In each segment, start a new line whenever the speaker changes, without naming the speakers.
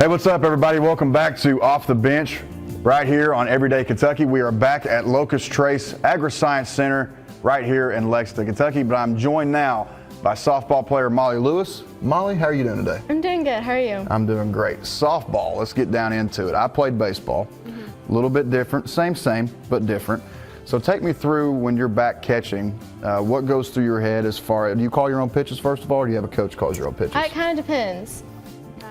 Hey, what's up, everybody? Welcome back to Off the Bench right here on Everyday Kentucky. We are back at Locust Trace Agri-Science Center right here in Lexington, Kentucky, but I'm joined now by softball player Molly Lewis. Molly, how are you doing today?
I'm doing good. How are you?
I'm doing great. Softball, let's get down into it. I played baseball, a little bit different, same, but different. So take me through when you're back catching, what goes through your head as far as, do you call your own pitches first of all, or do you have a coach calls your own pitches?
It kind of depends.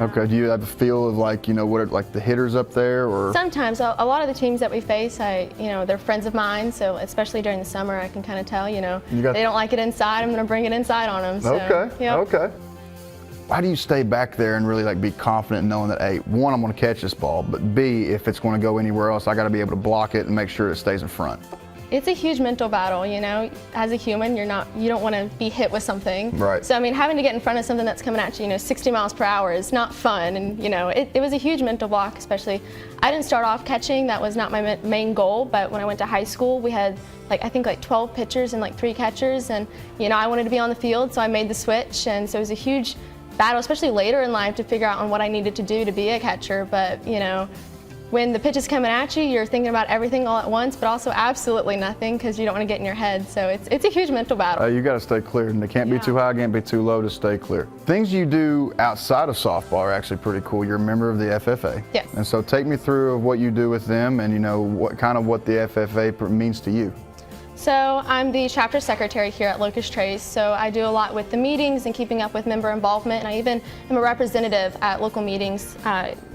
Okay, do you have a feel of like, you know, what are like the hitters up there or?
Sometimes, a lot of the teams that we face, they're friends of mine, so especially during the summer, I can kind of tell, they don't like it inside, I'm going to bring it inside on them. So,
okay, okay. How do you stay back there and really like be confident knowing that, A, one, I'm going to catch this ball, but B, if it's going to go anywhere else, I got to be able to block it and make sure it stays in front?
It's a huge mental battle, As a human, you don't want to be hit with something.
Right.
So, having to get in front of something that's coming at you, 60 miles per hour is not fun. And, it was a huge mental block, especially. I didn't start off catching. That was not my main goal. But when I went to high school, we had, I think 12 pitchers and 3 catchers. And, I wanted to be on the field, so I made the switch. And so it was a huge battle, especially later in life, to figure out on what I needed to do to be a catcher. But, when the pitch is coming at you, you're thinking about everything all at once, but also absolutely nothing because you don't want to get in your head. So it's a huge mental battle.
You got to stay clear, and it can't be too high, can't be too low, to stay clear. Things you do outside of softball are actually pretty cool. You're a member of the FFA.
Yes.
And so take me through what you do with them and, what the FFA means to you.
So I'm the chapter secretary here at Locust Trace, so I do a lot with the meetings and keeping up with member involvement, and I even am a representative at local meetings.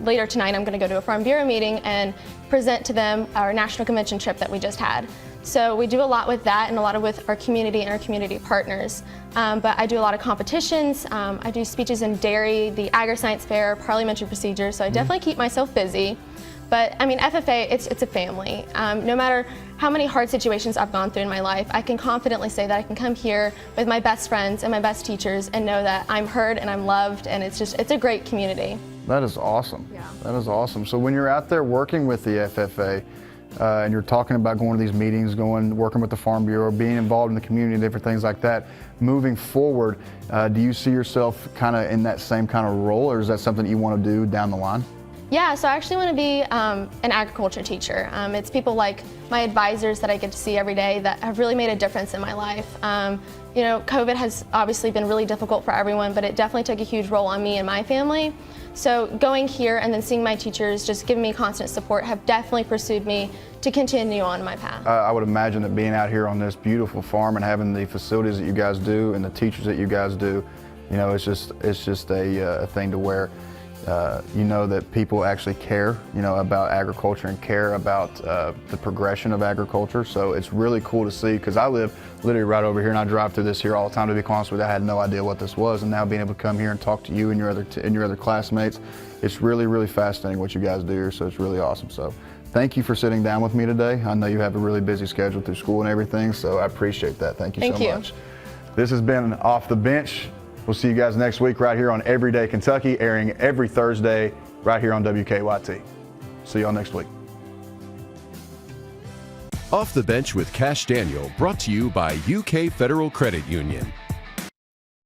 Later tonight I'm going to go to a Farm Bureau meeting and present to them our national convention trip that we just had. So we do a lot with that and a lot with our community and our community partners. But I do a lot of competitions. I do speeches in dairy, the Agri-Science Fair, parliamentary procedures, so I definitely keep myself busy. But FFA, it's a family. No matter how many hard situations I've gone through in my life, I can confidently say that I can come here with my best friends and my best teachers and know that I'm heard and I'm loved, and it's a great community.
That is awesome.
Yeah.
That is awesome. So when you're out there working with the FFA, and you're talking about going to these meetings, working with the Farm Bureau, being involved in the community, different things like that, moving forward, do you see yourself kind of in that same kind of role, or is that something you want to do down the line?
Yeah, so I actually want to be an agriculture teacher. It's people like my advisors that I get to see every day that have really made a difference in my life. COVID has obviously been really difficult for everyone, but it definitely took a huge role on me and my family. So going here and then seeing my teachers just giving me constant support have definitely pursued me to continue on my path. I
would imagine that being out here on this beautiful farm and having the facilities that you guys do and the teachers that you guys do, it's just a thing to where that people actually care, about agriculture and care about the progression of agriculture. So it's really cool to see, because I live literally right over here and I drive through this here all the time. To be honest with you, I had no idea what this was, and now being able to come here and talk to you and your other classmates, it's really, really fascinating what you guys do here. So it's really awesome. So thank you for sitting down with me today. I know you have a really busy schedule through school and everything, so I appreciate that. Thank you so much. This has been Off the Bench. We'll see you guys next week right here on Everyday Kentucky, airing every Thursday right here on WKYT. See y'all next week.
Off the Bench with Cash Daniel, brought to you by UK Federal Credit Union.